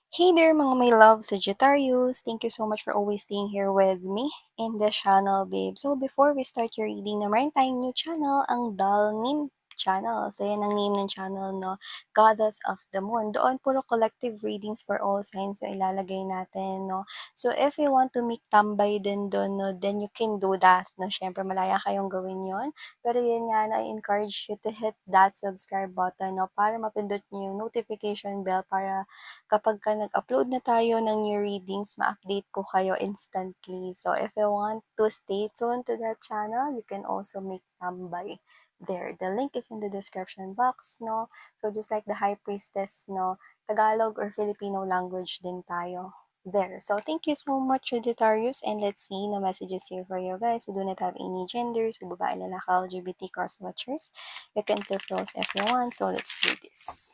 Hey there mga my love Sagittarius! Thank you so much for always staying here with me in the channel, babe. So before we start your reading, na meron tayong new channel, ang Dalnim channel. So yan ang name ng channel, no? Goddess of the Moon. Doon puro collective readings for all signs yung ilalagay natin, no? So if you want to make tambay din doon, no, then you can do that, no? Syempre malaya kayong gawin yon. Pero yun nga, I encourage you to hit that subscribe button, no? Para mapindot niyo yung notification bell para kapagka nag-upload na tayo ng new readings, ma-update ko kayo instantly. So, if you want to stay tuned to that channel, you can also make tambay there. The link is in the description box, no? So, just like the High Priestess, no? Tagalog or Filipino language din tayo there. So, thank you so much, Sagittarius. And let's see the messages here for you guys. We do not have any genders, babae, lalaki, LGBT, cross-watchers. You can flip roles if you want. So, let's do this.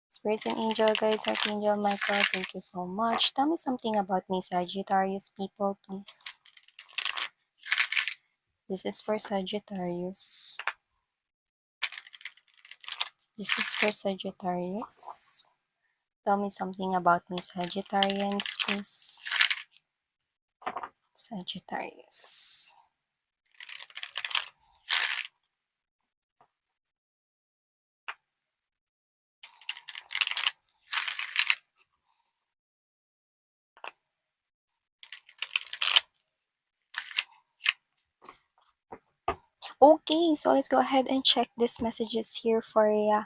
Spirits and angel guides, Archangel Michael, thank you so much. Tell me something about me, Sagittarius people, please. This is for Sagittarius. This is for Sagittarius. Tell me something about me, Sagittarians, please. Sagittarius. Okay, so let's go ahead and check these messages here for you.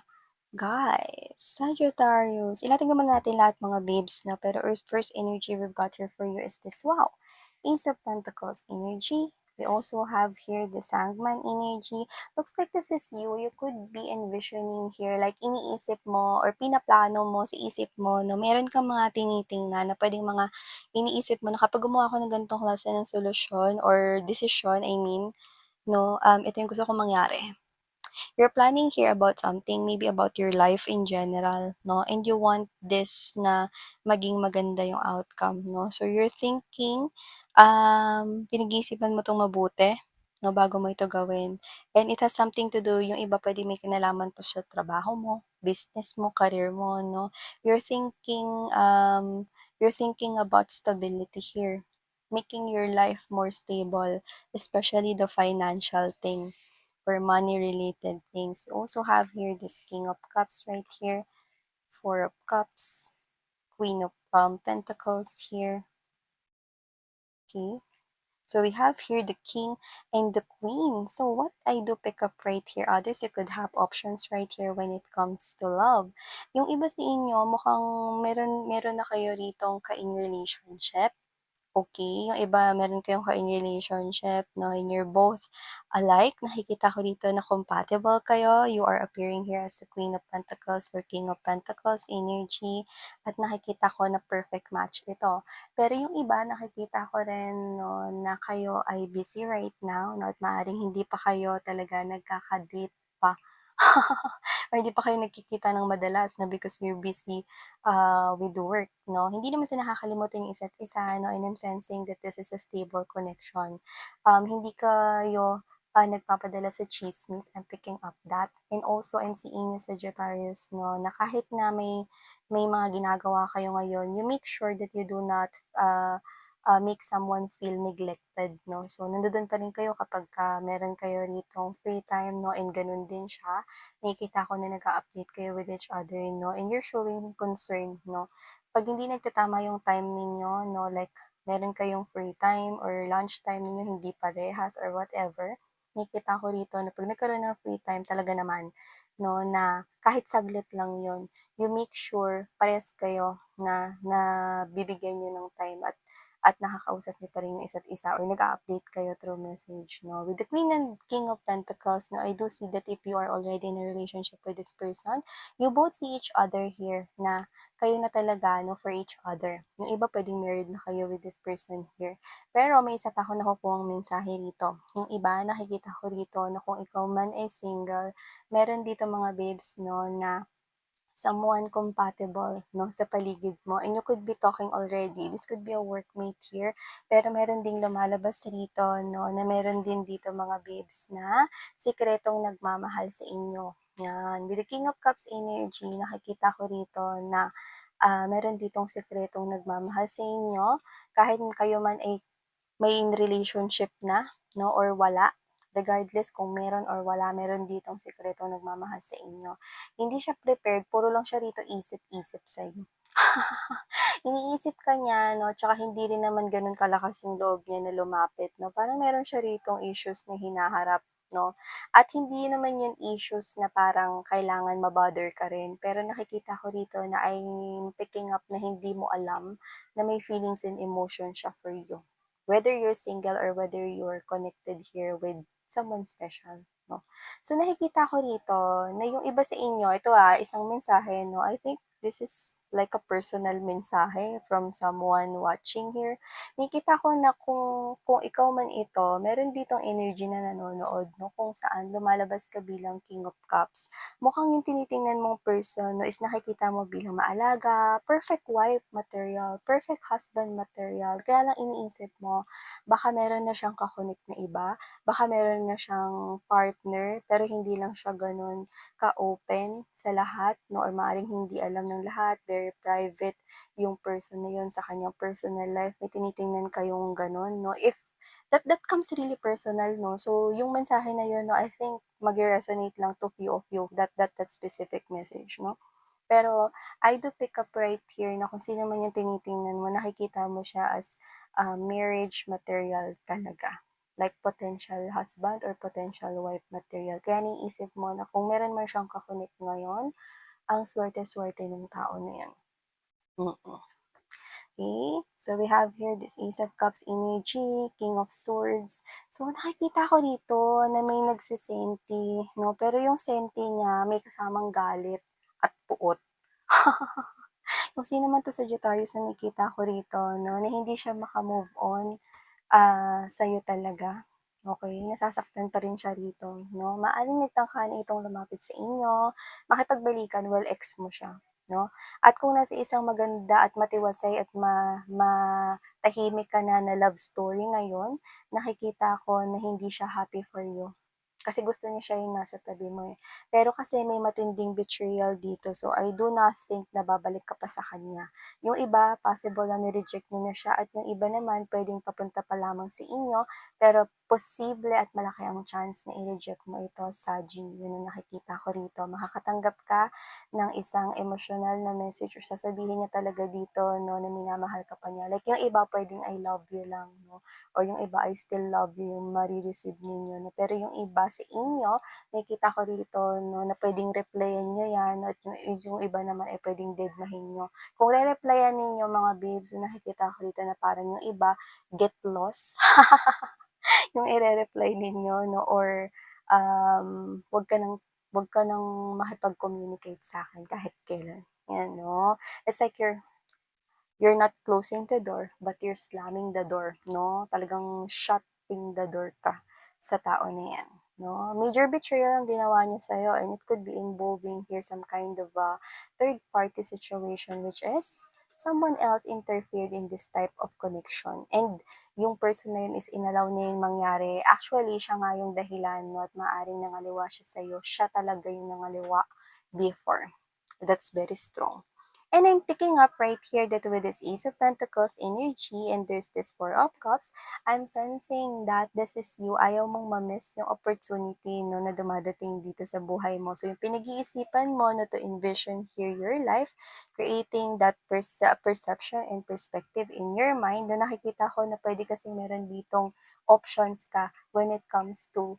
Guys, Sagittarius. Ilatingnan muna natin lahat mga babes na. Pero first energy we've got here for you is this. Wow! Ace of Pentacles energy. We also have here the Sandman energy. Looks like this is you. You could be envisioning here. Like, iniisip mo or pinaplano mo sa isip mo. No? Meron kang mga tinitingnan na pwedeng mga iniisip mo na kapag gumawa ako ng ganitong klase ng solusyon or decision, I mean, no, ito yung gusto kong mangyari. You're planning here about something, maybe about your life in general, no? And you want this na maging maganda yung outcome, no? So you're thinking, pinag-iisipan mo 'tong mabuti, no, bago mo ito gawin. And it has something to do, yung iba pwede may kinalaman to sa trabaho mo, business mo, career mo, no? You're thinking about stability here, making your life more stable, especially the financial thing for money-related things. You also have here this King of Cups right here, Four of Cups, Queen of Pentacles here. Okay. So we have here the King and the Queen. So what I do pick up right here, others, you could have options right here when it comes to love. Yung iba sa inyo, mukhang meron na kayo ritong ka-in relationship. Okay, yung iba meron kayong ka-in relationship, no, and you're both alike. Nakikita ko dito na compatible kayo. You are appearing here as the Queen of Pentacles or King of Pentacles energy. At nakikita ko na perfect match ito. Pero yung iba, nakikita ko rin, no, na kayo ay busy right now, no, at maaaring hindi pa kayo talaga nagkaka-date pa. Or hindi pa kayo nagkikita ng madalas na because you're busy with work, no? Hindi naman sila nakakalimutan yung isa't isa, no? And I'm sensing that this is a stable connection. Hindi kayo nagpapadala sa chismis. I'm picking up that. And also, I'm seeing you, Sagittarius, no? Na kahit na may mga ginagawa kayo ngayon, you make sure that you do not make someone feel neglected, no? So, nandoon pa rin kayo kapag meron kayo ritong free time, no? And ganun din siya. Nakikita ko na nag-update kayo with each other, no? And you're showing concern, no? Pag hindi nagtatama yung time ninyo, no? Like, meron kayong free time or lunch time ninyo, hindi parehas or whatever, nakikita ko rito na pag nagkaroon ng free time, talaga naman, no? Na kahit saglit lang yon, you make sure parehas kayo na bibigyan nyo ng time at nakakausap niyo pa rin yung isa't isa or nag-update kayo through message, no? With the Queen and King of Pentacles, no, I do see that if you are already in a relationship with this person, you both see each other here na kayo na talaga, no, for each other. Yung iba pwedeng married na kayo with this person here. Pero may isa pa ako nakukuhang mensahe rito. Yung iba, nakikita ko rito na kung ikaw man ay single, meron dito mga babes, no, na someone compatible, no, sa paligid mo. And you could be talking already. This could be a workmate here. Pero meron ding lumalabas rito, no, na meron din dito mga babes na sikretong nagmamahal sa inyo. Yan, with the King of Cups energy, nakikita ko rito na meron ditong sikretong nagmamahal sa inyo, kahit kayo man ay may in relationship na, no, or wala. Regardless kung meron or wala, meron ditong sikretong nagmamahal sa inyo. Hindi siya prepared, puro lang siya rito isip-isip sa'yo. Iniisip ka niya 'no, tsaka hindi rin naman gano'n kalakas yung loob niya na lumapit 'no, parang meron siya ritong issues na hinaharap 'no, at hindi naman yun issues na parang kailangan ma-bother ka rin, pero nakikita ko rito na I'm picking up na hindi mo alam na may feelings and emotion siya for you. Whether you're single or whether you're connected here with someone special 'no. So nakikita ko rito na yung iba sa inyo, ito isang mensahe 'no, I think this is like a personal mensahe from someone watching here. Nakikita ko na kung ikaw man ito, meron ditong energy na nanonood 'no, kung saan lumalabas ka bilang King of Cups. Mukhang yung tinitingnan mong person 'no, is nakikita mo bilang maalaga, perfect wife material, perfect husband material. Kaya lang iniisip mo, baka meron na siyang ka-connect na iba, baka meron na siyang partner, pero hindi lang siya gano'n ka-open sa lahat 'no, or maaaring hindi alam ng lahat, very private yung person na yun sa kanyang personal life, may tinitingnan kayong gano'n 'no. If that comes really personal 'no, so yung mensahe na yun 'no, I think magre-resonate lang to few of you, that specific message 'no. Pero I do pick up right here na kung sino man yung tinitingnan mo, nakikita mo siya as, marriage material talaga. Like potential husband or potential wife material. Kaya naiisip mo na kung meron man siyang ka-connect ngayon, ang swerte-swerte nung tao na 'yan. Mm. Okay, so we have here this Ace of Cups energy, King of Swords. So nakikita ko dito na may nagsisenti 'no, pero yung senti niya may kasamang galit at puot. Kung sino man 'to Sagittarius na nakita ko rito 'no, na hindi siya maka-move on, sa'yo talaga, okey? Nasasaktan pa rin siya rito 'no. Maaaring nagtangka na itong lumapit sa inyo, makipagbalikan, well, ex mo siya 'no. At kung nasa isang maganda at matiwasay at matahimik ka na love story ngayon, nakikita ko na hindi siya happy for you. Kasi gusto niya siya yung nasa tabi mo, eh. Pero kasi may matinding betrayal dito, so I do not think na babalik ka pa sa kanya. Yung iba, possible na ni-reject niyo na siya at yung iba naman puwedeng papunta pa lamang sa inyo, pero posible at malaki ang chance na i-reject mo ito, Saji. Yun ang nakikita ko rito. Makakatanggap ka ng isang emosyonal na message or sasabihin niya talaga dito 'no, na minamahal ka pa niya. Like yung iba puwedeng I love you lang 'no, or yung iba I still love you yung mare-receive ninyo 'no. Pero yung iba sa inyo, nakikita ko dito 'no, na puwedeng replyan niyo 'yan at yung iba naman ay puwedeng dedmahin niyo. Kung re-replyan ninyo mga babes, so nakikita ko dito na parang yung iba get lost, yung ire-reply ninyo 'no, or, "Wag ka ng makipag-communicate sa'kin kahit kailan." 'Yan 'no. It's like you're not closing the door, but you're slamming the door 'no, talagang shutting the door ka sa tao na 'yan 'no. Major betrayal ang ginawa niya sa'yo and it could be involving here some kind of a third party situation, which is someone else interfered in this type of connection and yung person na yun is inallow niya yung mangyari. Actually, siya nga yung dahilan 'no, at maaaring nangaliwa siya sa'yo, siya talaga yung nangaliwa before. That's very strong. And I'm picking up right here that with this Ace of Pentacles energy and there's this Four of Cups, I'm sensing that this is you. Ayaw mong ma-miss yung opportunity no, na dumadating dito sa buhay mo. So yung pinag-iisipan mo na to envision here your life, creating that perception and perspective in your mind, na nakikita ko na pwede kasi meron ditong options ka when it comes to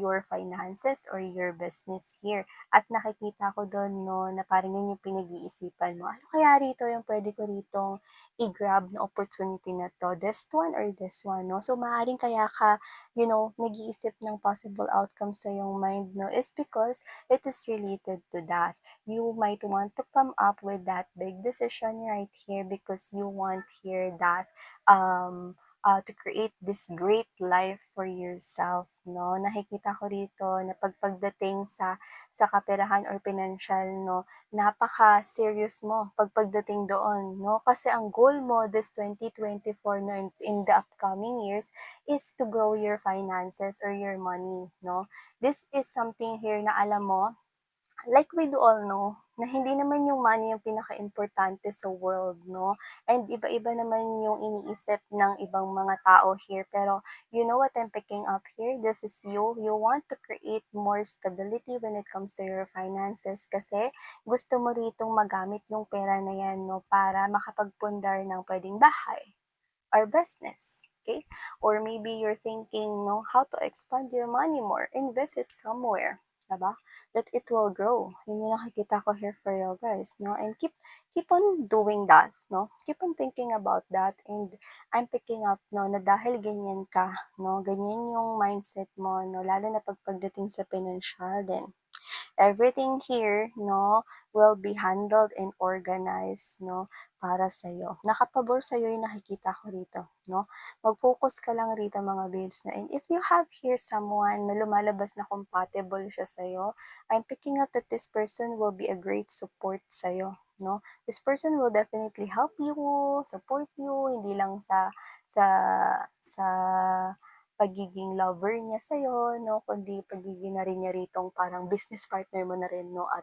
your finances or your business here. At nakikita ko dun 'no, na parang yun yung pinag-iisipan mo, ano kaya rito yung puwede ko ritong i-grab na opportunity na 'to, this one or this one 'no. So maaaring kaya ka, nag-iisip ng possible outcome sa iyong mind 'no, is because it is related to that. You might want to come up with that big decision right here because you want here that, to create this great life for yourself 'no. Nakikita ko rito na pagdating sa kaperahan or financial 'no, napaka-serious mo pagdating doon 'no. Kasi ang goal mo this 2024 'no, in the upcoming years is to grow your finances or your money 'no. This is something here na alam mo like we do all know, na hindi naman yung money yung pinaka-importante sa world, no? And iba-iba naman yung iniisip ng ibang mga tao here. Pero you know what I'm picking up here? This is you. You want to create more stability when it comes to your finances kasi gusto mo ritong magamit yung pera na yan, no? Para makapagpundar ng pwedeng bahay or business. Okay? Or maybe you're thinking, no, how to expand your money more. Invest it somewhere. Diba? That it will grow. Yun yung nakikita ko here for you guys, no? And keep on doing that, no? Keep on thinking about that. And I'm picking up, no, na dahil ganyan ka, no? Ganyan yung mindset mo, no? Lalo na pagdating sa financial din. Everything here, no, will be handled and organized, no, para sa'yo. Nakapabor sa'yo yung nakikita ko rito, no? Mag-focus ka lang rito mga babes, no? And if you have here someone na lumalabas na compatible siya sa'yo, I'm picking up that this person will be a great support sa'yo, no? This person will definitely help you, support you, hindi lang sa sa pagiging lover niya sa'yo, no? Kundi pagiging na rin niya ritong parang business partner mo na rin, no? At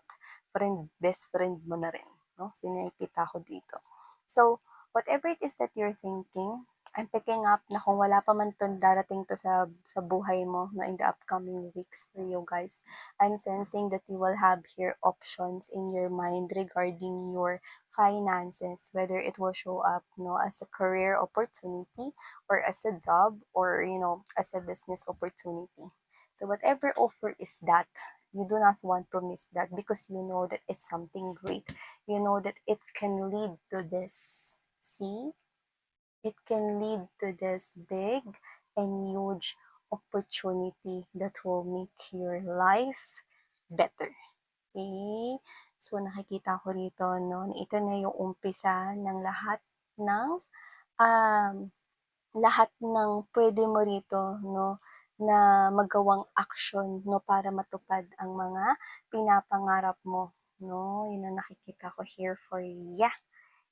best friend mo na rin, no? So, nakikita ko dito. So, whatever it is that you're thinking, I'm picking up na kung wala pa man to darating to sa buhay mo, no, in the upcoming weeks for you guys, I'm sensing that you will have here options in your mind regarding your finances, whether it will show up, no, as a career opportunity or as a job or, as a business opportunity. So whatever offer is that, you do not want to miss that because you know that it's something great. You know that it can lead to this. See? It can lead to this big and huge opportunity that will make your life better. Okay? So nakikita ko rito, no, ito na yung umpisa ng ng um, lahat ng pwede mo rito, no, na magawang action, no, para matupad ang mga pinapangarap mo, no. Yun ang nakikita ko here for ya.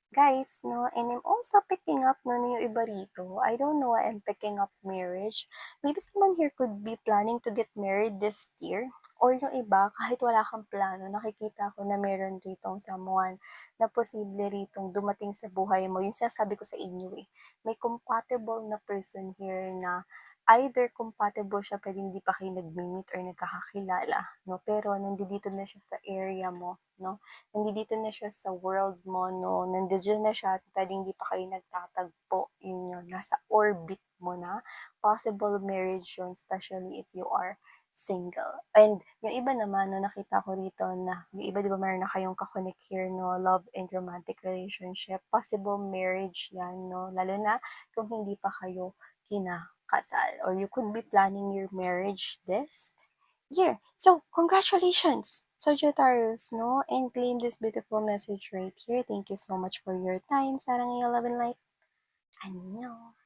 Guys, no, and I'm also picking up, no, na yung iba rito. I don't know why I'm picking up marriage. Maybe someone here could be planning to get married this year. Or yung iba, kahit wala kang plano, nakikita ko na meron ritong someone na posible ritong dumating sa buhay mo. Yung sinasabi ko sa inyo eh. May compatible na person here na either compatible siya pwede hindi pa kayo nag-meet or nagkakakilala, no? Pero nandito na siya sa area mo, no? Nandito na siya sa world mo, no? Nandiyan na siya at pwedeng hindi pa kayo nagtatagpo. Yun yun, nasa orbit mo na. Possible marriage yun, especially if you are single. And yung iba naman, no, nakita ko rito na yung iba, di ba, meron na kayong kakonek here, no, love and romantic relationship. Possible marriage yan, no? Lalo na kung hindi pa kayo kinakasal or you could be planning your marriage this year. So, congratulations, Sagittarius, no? And claim this beautiful message right here. Thank you so much for your time. Sarang iyo, love and light. Annyeong.